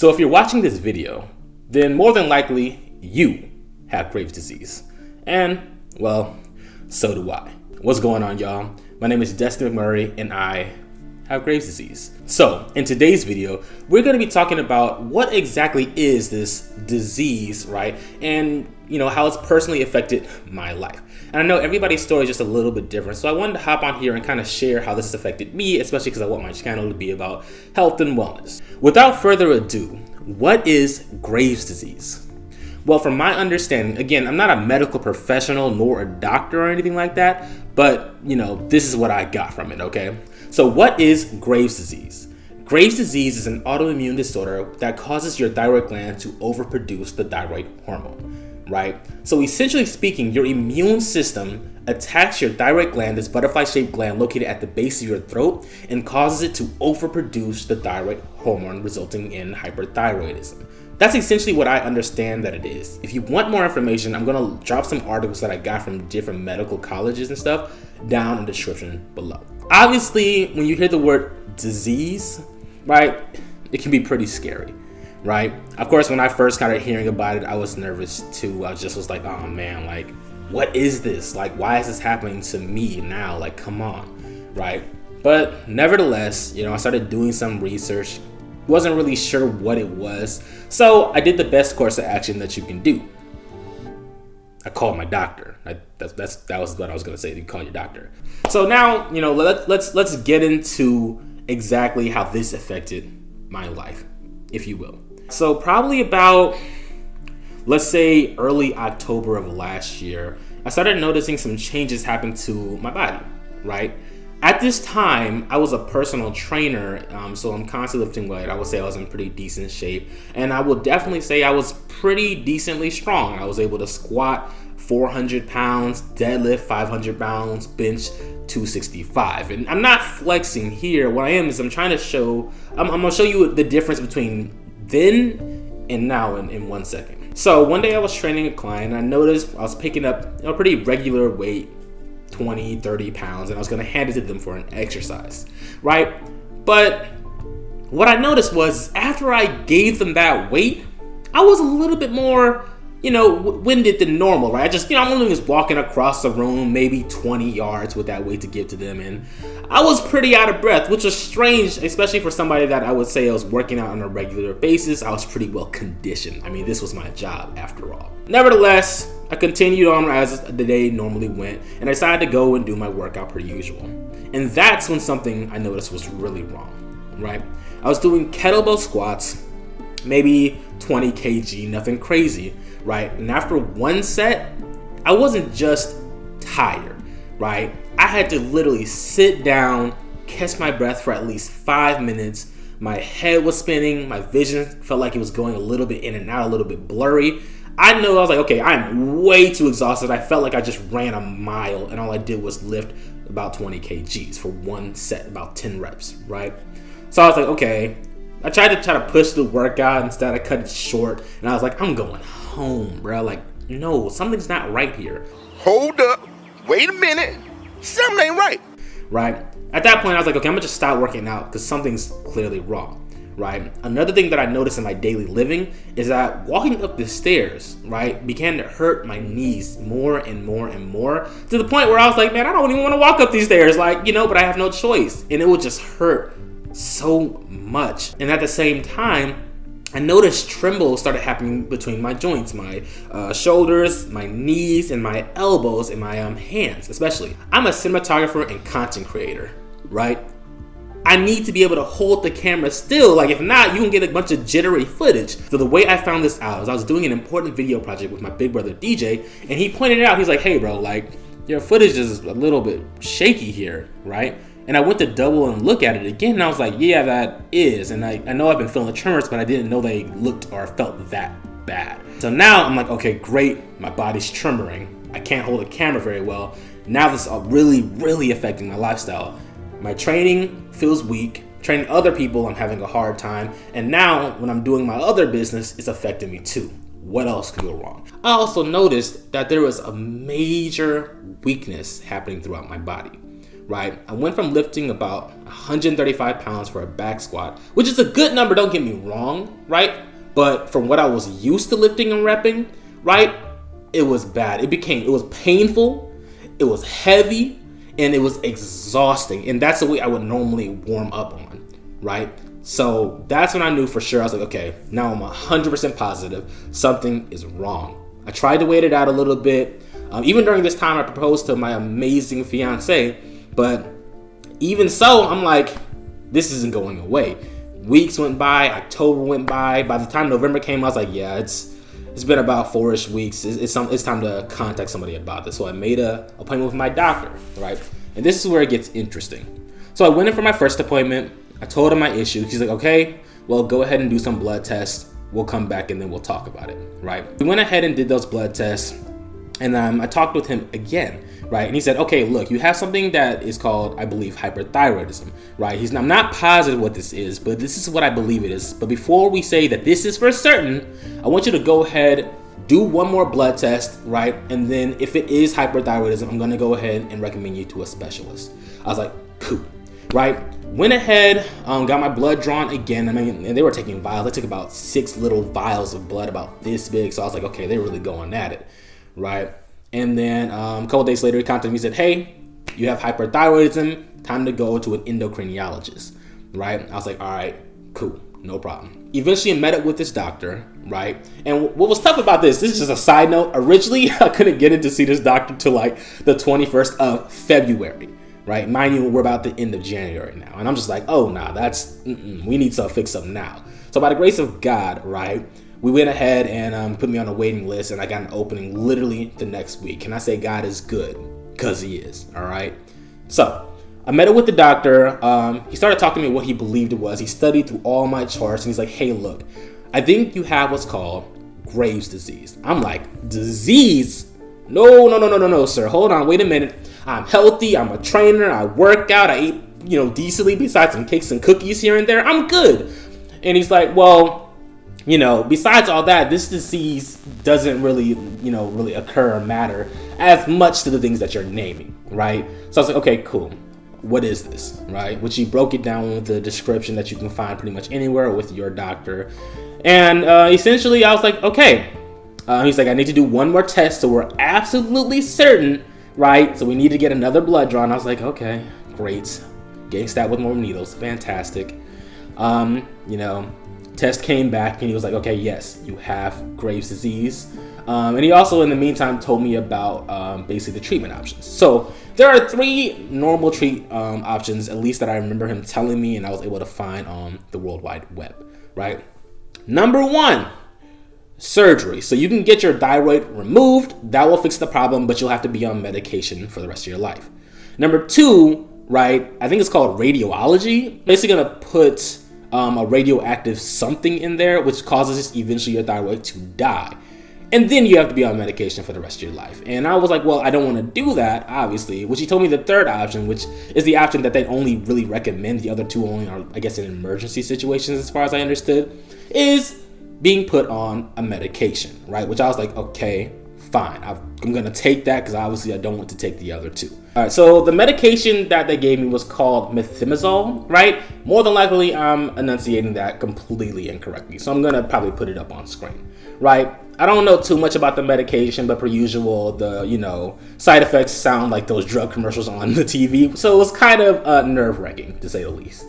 So if you're watching this video, then more than likely you have Graves' disease. And, well, so do I. What's going on, y'all? My name is Destin McMurray, and I have Graves' disease. So in today's video, we're going to be talking about what exactly is this disease, right? And how it's personally affected my life. And I know everybody's story is just a little bit different, so I wanted to hop on here and kind of share how this has affected me, especially because I want my channel to be about health and wellness. Without further ado, what is Graves' disease? Well, from my understanding, again, I'm not a medical professional nor a doctor or anything like that, but this is what I got from it, okay? So what is Graves' disease? Graves' disease is an autoimmune disorder that causes your thyroid gland to overproduce the thyroid hormone, right? So essentially speaking, your immune system attacks your thyroid gland, this butterfly-shaped gland located at the base of your throat, and causes it to overproduce the thyroid hormone, resulting in hyperthyroidism. That's essentially what I understand that it is. If you want more information, I'm gonna drop some articles that I got from different medical colleges and stuff down in the description below. Obviously, when you hear the word disease, right, it can be pretty scary, right? Of course, when I first started hearing about it, I was nervous too. I just was like, oh man, like, what is this? Like, why is this happening to me now? Like, come on, right? But nevertheless, I started doing some research. Wasn't really sure what it was. So I did the best course of action that you can do. I called my doctor. That was what I was gonna say. You call your doctor. So now, let's get into exactly how this affected my life, if you will. So probably about, let's say, early October of last year, I started noticing some changes happen to my body, right? At this time, I was a personal trainer, so I'm constantly lifting weight. I would say I was in pretty decent shape, and I will definitely say I was pretty decently strong. I was able to squat 400 pounds, deadlift 500 pounds, bench 265. And I'm not flexing here. What I am is I'm gonna show you the difference between then and now in 1 second. So one day I was training a client, and I noticed I was picking up a pretty regular weight, 20, 30 pounds, and I was going to hand it to them for an exercise, right? But what I noticed was after I gave them that weight, I was a little bit more, winded than normal, right? I just, I'm only just walking across the room, maybe 20 yards with that weight to give to them, and I was pretty out of breath, which was strange, especially for somebody that I would say I was working out on a regular basis. I was pretty well conditioned. I mean, this was my job after all. Nevertheless, I continued on as the day normally went, and I decided to go and do my workout per usual. And that's when something I noticed was really wrong, right? I was doing kettlebell squats, maybe 20 kg, nothing crazy, right? And after one set, I wasn't just tired, right? I had to literally sit down, catch my breath for at least 5 minutes. My head was spinning, my vision felt like it was going a little bit in and out, a little bit blurry. I was like, okay, I'm way too exhausted. I felt like I just ran a mile, and all I did was lift about 20 kgs for one set, about 10 reps, right? So I was like, okay. I tried to push the workout. Instead, I cut it short, and I was like, I'm going home, bro. Like, no, something's not right here. Hold up. Wait a minute. Something ain't right. Right? At that point, I was like, okay, I'm gonna just stop working out because something's clearly wrong. Right? Another thing that I noticed in my daily living is that walking up the stairs, right, began to hurt my knees more and more and more, to the point where I was like, man, I don't even want to walk up these stairs, but I have no choice. And it would just hurt so much. And at the same time, I noticed tremble started happening between my joints, my shoulders, my knees, and my elbows, and my hands, especially. I'm a cinematographer and content creator, right? I need to be able to hold the camera still. Like, if not, you can get a bunch of jittery footage. So the way I found this out is I was doing an important video project with my big brother DJ, and he pointed it out. He's like, hey bro, like, your footage is a little bit shaky here, right? And I went to double and look at it again, and I was like, yeah, that is. And I know I've been feeling tremors, but I didn't know they looked or felt that bad. So now I'm like, okay, great, my body's tremoring. I can't hold a camera very well. Now this is really, really affecting my lifestyle. My training feels weak. Training other people, I'm having a hard time. And now when I'm doing my other business, it's affecting me too. What else could go wrong? I also noticed that there was a major weakness happening throughout my body. right? I went from lifting about 135 pounds for a back squat, which is a good number, don't get me wrong, right? But from what I was used to lifting and repping, right, it was bad. It was painful, it was heavy, and it was exhausting. And that's the way I would normally warm up on, right? So that's when I knew for sure. I was like, okay, now I'm 100% positive something is wrong. I tried to wait it out a little bit. Even during this time, I proposed to my amazing fiance, but even so, I'm like, this isn't going away. Weeks went by, October went by. By the time November came, I was like, yeah, it's been about 4-ish weeks. It's time to contact somebody about this. So I made an appointment with my doctor, right? And this is where it gets interesting. So I went in for my first appointment. I told him my issue. He's like, okay, well, go ahead and do some blood tests. We'll come back and then we'll talk about it, right? We went ahead and did those blood tests. And I talked with him again, right? And he said, okay, look, you have something that is called, I believe, hyperthyroidism, right? I'm not positive what this is, but this is what I believe it is. But before we say that this is for certain, I want you to go ahead, do one more blood test, right? And then if it is hyperthyroidism, I'm gonna go ahead and recommend you to a specialist. I was like, cool, right? Went ahead, got my blood drawn again. I mean, and they were taking vials. I took about 6 little vials of blood about this big. So I was like, okay, they're really going at it. Right. And then a couple days later, he contacted me and said, hey, you have hyperthyroidism. Time to go to an endocrinologist. Right. I was like, all right, cool. No problem. Eventually I met up with this doctor. Right. And what was tough about this is just a side note. Originally, I couldn't get in to see this doctor till like the 21st of February. Right. Mind you, we're about the end of January now. And I'm just like, oh, nah, we need to fix up now. So by the grace of God, right, we went ahead and put me on a waiting list, and I got an opening literally the next week. Can I say God is good? Because he is, all right? So I met up with the doctor. He started talking to me what he believed it was. He studied through all my charts, and he's like, hey, look, I think you have what's called Graves' disease. I'm like, disease? No, sir. Hold on, wait a minute. I'm healthy. I'm a trainer. I work out. I eat, decently besides some cakes and cookies here and there. I'm good. And he's like, well, besides all that, this disease doesn't really occur or matter as much to the things that you're naming, right? So I was like, okay, cool. What is this, right? Which he broke it down with the description that you can find pretty much anywhere with your doctor. And essentially, I was like, okay. He's like, I need to do one more test so we're absolutely certain, right? So we need to get another blood drawn. I was like, okay, great. Getting stabbed with more needles, fantastic. Test came back and he was like, okay, yes, you have Graves' disease. And he also, in the meantime, told me about basically the treatment options. So there are 3 normal treat options, at least that I remember him telling me and I was able to find on the World Wide Web, right? Number 1, surgery. So you can get your thyroid removed. That will fix the problem, but you'll have to be on medication for the rest of your life. Number 2, right, I think it's called radiology. Basically going to put a radioactive something in there, which causes eventually your thyroid to die. And then you have to be on medication for the rest of your life. And I was like, well, I don't want to do that, obviously, which he told me the 3rd option, which is the option that they only really recommend. The other 2 only are, I guess, in emergency situations, as far as I understood, is being put on a medication, right? Which I was like, okay, fine. I'm going to take that because obviously I don't want to take the other 2. All right, so the medication that they gave me was called methimazole, right? More than likely, I'm enunciating that completely incorrectly. So I'm going to probably put it up on screen, right? I don't know too much about the medication, but per usual, the, side effects sound like those drug commercials on the TV. So it was kind of nerve-wracking, to say the least.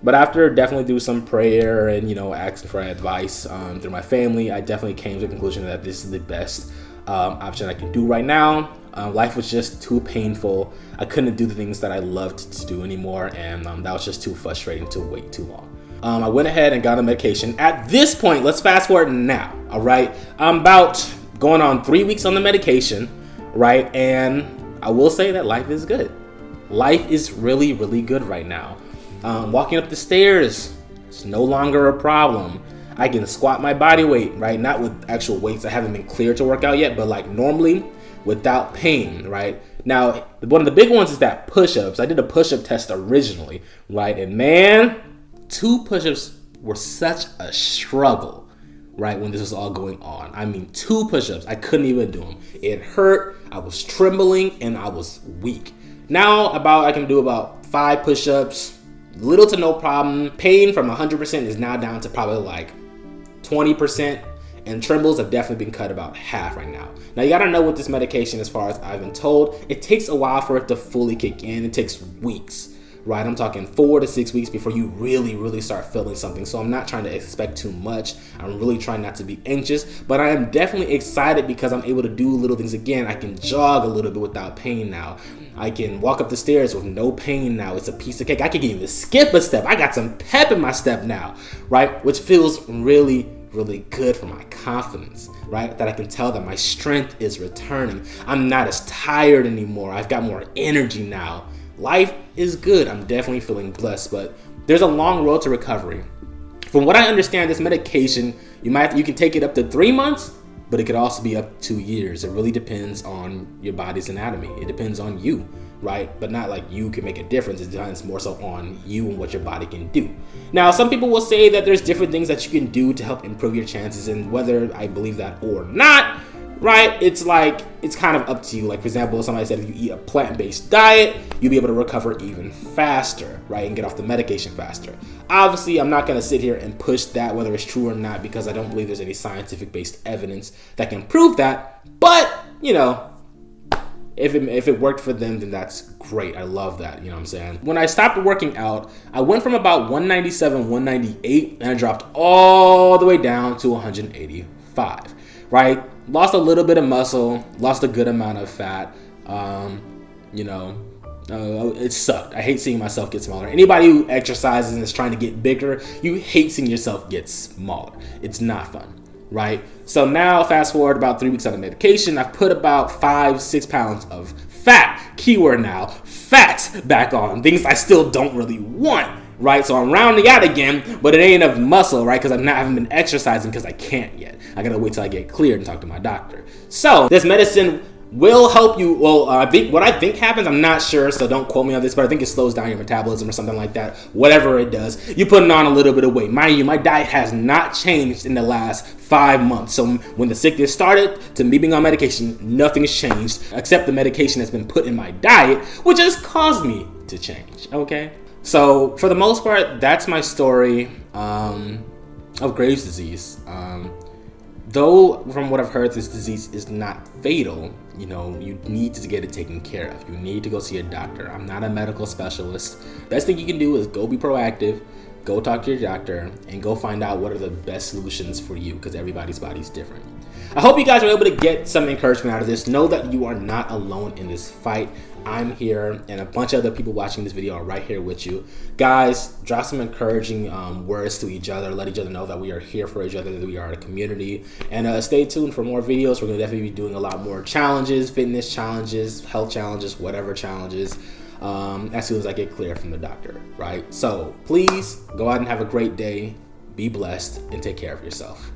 But after definitely do some prayer and, asking for advice through my family, I definitely came to the conclusion that this is the best option I can do right now. Life was just too painful. I couldn't do the things that I loved to do anymore, and that was just too frustrating to wait too long. I went ahead and got a medication. At this point, let's fast forward now, all right? I'm about going on 3 weeks on the medication, right? And I will say that life is good. Life is really, really good right now. Walking up the stairs, it's no longer a problem. I can squat my body weight, right? Not with actual weights. I haven't been cleared to work out yet, but like normally without pain, right? Now, one of the big ones is that push-ups. I did a push-up test originally, right? And man, 2 push-ups were such a struggle, right? When this was all going on. I mean, 2 push-ups, I couldn't even do them. It hurt, I was trembling, and I was weak. Now I can do about 5 push-ups, little to no problem. Pain from 100% is now down to probably like 20%, and trembles have definitely been cut about half right now. Now you gotta know with this medication, as far as I've been told, it takes a while for it to fully kick in. It takes weeks, right? I'm talking 4 to 6 weeks before you really start feeling something. So I'm not trying to expect too much. I'm really trying not to be anxious, but I am definitely excited because I'm able to do little things again. I can jog a little bit without pain now. I can walk up the stairs with no pain now. It's a piece of cake. I can even skip a step. I got some pep in my step now, right? Which feels really good for my confidence, right? That I can tell that my strength is returning. I'm not as tired anymore. I've got more energy now. Life is good. I'm definitely feeling blessed, but there's a long road to recovery. From what I understand, this medication, you can take it up to 3 months, but it could also be up to 2 years. It really depends on your body's anatomy. It depends on you, right? But not like you can make a difference. It depends more so on you and what your body can do. Now, some people will say that there's different things that you can do to help improve your chances, and whether I believe that or not, right? It's kind of up to you. Like, for example, somebody said if you eat a plant-based diet, you'll be able to recover even faster, right? And get off the medication faster. Obviously, I'm not going to sit here and push that, whether it's true or not, because I don't believe there's any scientific-based evidence that can prove that. But, you know, if it worked for them, then that's great. I love that, you know what I'm saying? When I stopped working out, I went from about 197, 198, and I dropped all the way down to 185, right? Lost a little bit of muscle, lost a good amount of fat. It sucked. I hate seeing myself get smaller. Anybody who exercises and is trying to get bigger, you hate seeing yourself get smaller. It's not fun, right? So now, fast forward about 3 weeks on the medication, I've put about 5-6 pounds of fat, keyword now, fat, back on. Things I still don't really want, right? So I'm rounding out again, but it ain't enough muscle, right? Because I haven't been exercising because I can't yet. I gotta wait till I get cleared and talk to my doctor. So this medicine will help you. Well, I think happens, I'm not sure, so don't quote me on this, but I think it slows down your metabolism or something like that. Whatever it does, you're putting on a little bit of weight. Mind you, my diet has not changed in the last 5 months. So when the sickness started to me being on medication, nothing's changed except the medication that's been put in my diet, which has caused me to change, okay? So for the most part, that's my story of Graves' disease. Though from what I've heard, this disease is not fatal, you know, you need to get it taken care of. You need to go see a doctor. I'm not a medical specialist. Best thing you can do is go be proactive, go talk to your doctor, and go find out what are the best solutions for you, because everybody's body's different. I hope you guys are able to get some encouragement out of this. Know that you are not alone in this fight. I'm here, and a bunch of other people watching this video are right here with you. Guys, drop some encouraging words to each other. Let each other know that we are here for each other, that we are a community. And stay tuned for more videos. We're going to definitely be doing a lot more challenges, fitness challenges, health challenges, whatever challenges, as soon as I get clear from the doctor, right? So please go out and have a great day. Be blessed and take care of yourself.